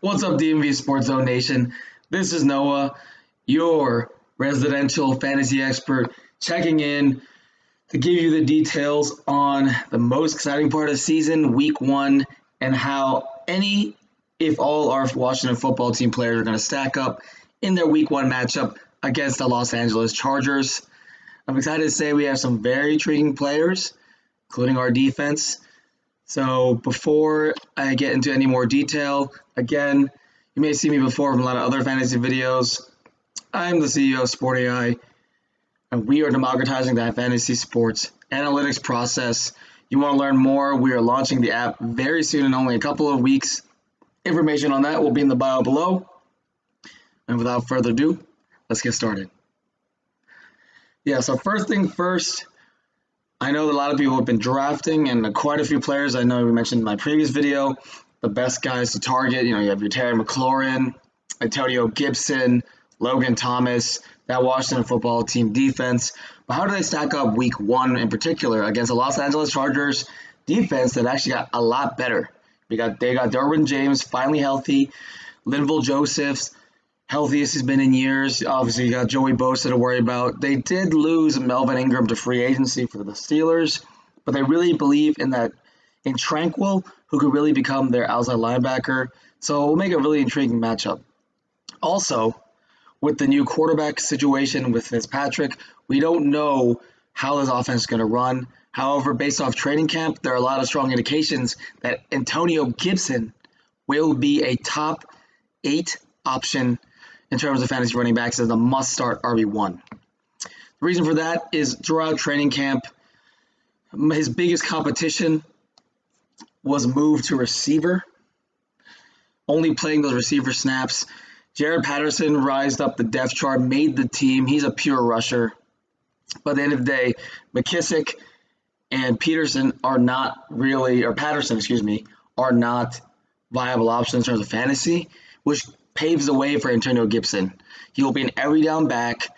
What's up, DMV Sports Zone Nation? This is Noah, your residential fantasy expert, checking in to give you the details on the most exciting part of the season, week one, and how any, if all, our Washington football team players are going to stack up in their week one matchup against the Los Angeles Chargers. I'm excited to say we have some very intriguing players, including our defense. So before I get into any more detail, again, you may see me before from a lot of other fantasy videos. I'm the CEO of Sport AI, and we are democratizing that fantasy sports analytics process. You want to learn more? We are launching the app very soon in only a couple of weeks. Information on that will be in the bio below. And without further ado, let's get started. So first thing first, I know that a lot of people have been drafting, and quite a few players. I know we mentioned in my previous video, the best guys to target. You have your Terry McLaurin, Antonio Gibson, Logan Thomas, that Washington football team defense. But how do they stack up week one in particular against the Los Angeles Chargers defense that actually got a lot better? They got Derwin James finally healthy, Linval Joseph's healthiest he's been in years. Obviously, you got Joey Bosa to worry about. They did lose Melvin Ingram to free agency for the Steelers, but they really believe in Tranquil, who could really become their outside linebacker. So we'll make a really intriguing matchup. Also, with the new quarterback situation with Fitzpatrick, we don't know how this offense is going to run. However, based off training camp, there are a lot of strong indications that Antonio Gibson will be a top 8 option in terms of fantasy running backs as a must-start RB1. The reason for that is throughout training camp, his biggest competition was moved to receiver, only playing those receiver snaps. Jared Patterson rised up the depth chart, made the team. He's a pure rusher. But at the end of the day, McKissick and Patterson are not viable options in terms of fantasy, which paves the way for Antonio Gibson. He will be an every down back,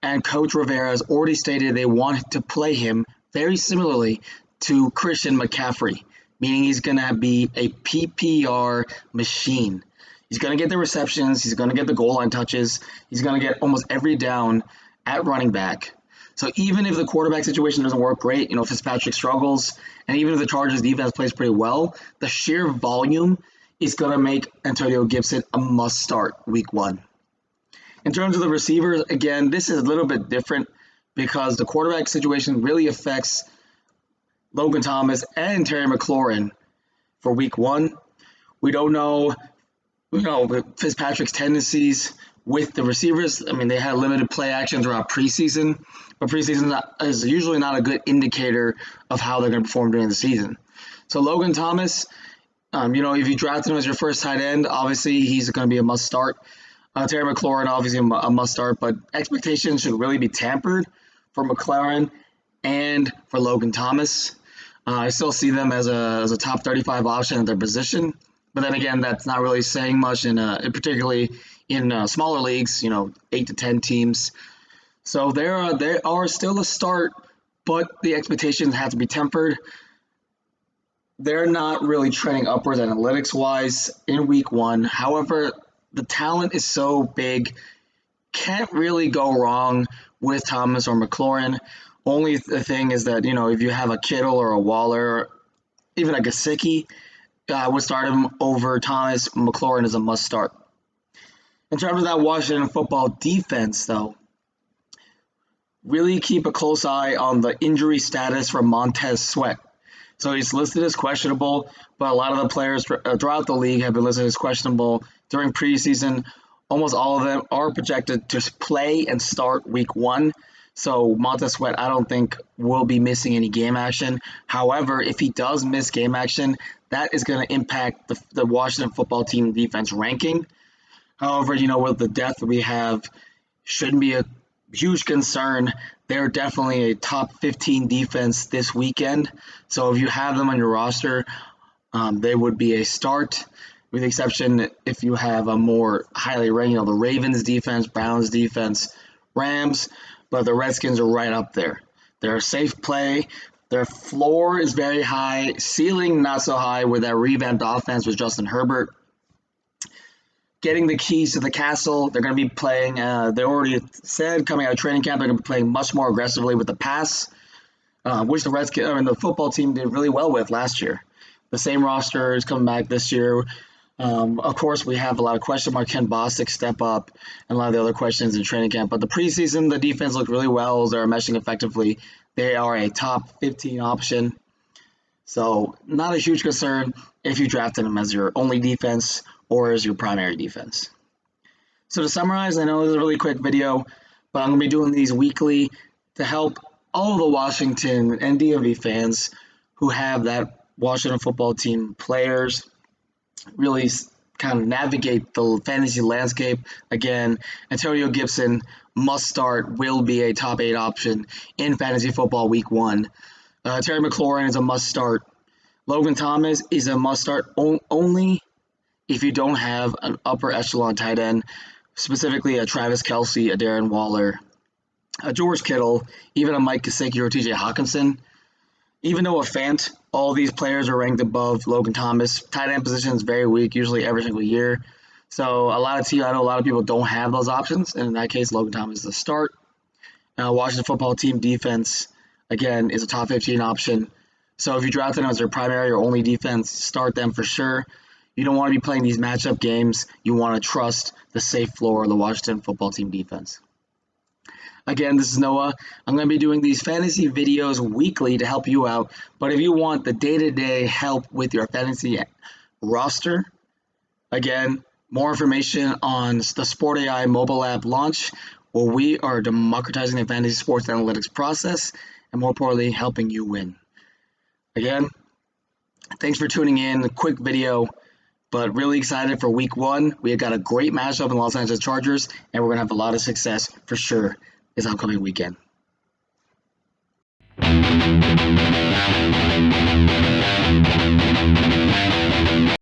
and Coach Rivera has already stated they want to play him very similarly to Christian McCaffery, meaning he's going to be a PPR machine. He's going to get the receptions, he's going to get the goal line touches, he's going to get almost every down at running back. So even if the quarterback situation doesn't work great, Fitzpatrick struggles, and even if the Chargers defense plays pretty well, the sheer volume is going to make Antonio Gibson a must-start week one. In terms of the receivers, again, this is a little bit different because the quarterback situation really affects Logan Thomas and Terry McLaurin for week one. We don't know, Fitzpatrick's tendencies with the receivers. I mean, they had limited play action throughout preseason, but preseason is usually not a good indicator of how they're going to perform during the season. So Logan Thomas, if you draft him as your first tight end, obviously he's going to be a must-start. Terry McLaurin, obviously a must-start, but expectations should really be tempered for McLaurin and for Logan Thomas. I still see them as a top 35 option at their position, but then again, that's not really saying much, particularly in smaller leagues, 8 to 10 teams. So they are still a start, but the expectations have to be tempered. They're not really trending upwards analytics-wise in week one. However, the talent is so big, can't really go wrong with Thomas or McLaurin. Only the thing is that, if you have a Kittle or a Waller, even a Gesicki, I would start him over Thomas. McLaurin is a must-start. In terms of that Washington football defense, though, really keep a close eye on the injury status for Montez Sweat. So he's listed as questionable, but a lot of the players throughout the league have been listed as questionable during preseason. Almost all of them are projected to play and start week one. So Montez Sweat, I don't think, will be missing any game action. However, if he does miss game action, that is going to impact the Washington football team defense ranking. However, with the depth we have, shouldn't be a huge concern. They're definitely a top 15 defense this weekend. So if you have them on your roster, they would be a start, with the exception if you have a more highly ranked, the Ravens defense, Browns defense, Rams, but the Redskins are right up there. They're a safe play. Their floor is very high, ceiling not so high with that revamped offense with Justin Herbert. getting the keys to the castle. They're going to be playing, they already said coming out of training camp, they're going to be playing much more aggressively with the pass, which the Redskins and the football team did really well with last year. The same roster is coming back this year. Of course, we have a lot of question mark. Can Bostic step up? And a lot of the other questions in training camp. But the preseason, the defense looked really well. They're meshing effectively. They are a top 15 option. So not a huge concern if you drafted them as your only defense or as your primary defense. So to summarize, I know this is a really quick video, but I'm going to be doing these weekly to help all the Washington and DMV fans who have that Washington football team players really kind of navigate the fantasy landscape. Again, Antonio Gibson must start, will be a top 8 option in fantasy football week 1. Terry McLaurin is a must start. Logan Thomas is a must start only if you don't have an upper echelon tight end, specifically a Travis Kelce, a Darren Waller, a George Kittle, even a Mike Gesicki or TJ Hawkinson. Even though a Fant, all these players are ranked above Logan Thomas. Tight end position is very weak, usually every single year. So I know a lot of people don't have those options, and in that case, Logan Thomas is the start. Washington football team defense, again, is a top 15 option. So if you draft them as their primary or only defense, start them for sure. You don't want to be playing these matchup games. You want to trust the safe floor of the Washington football team defense. Again, this is Noah. I'm going to be doing these fantasy videos weekly to help you out. But if you want the day-to-day help with your fantasy roster, again, more information on the Sport AI mobile app launch, where we are democratizing the fantasy sports analytics process and, more importantly, helping you win. Again, thanks for tuning in. A quick video, but really excited for week 1. We have got a great matchup in the Los Angeles Chargers, and we're going to have a lot of success for sure this upcoming weekend.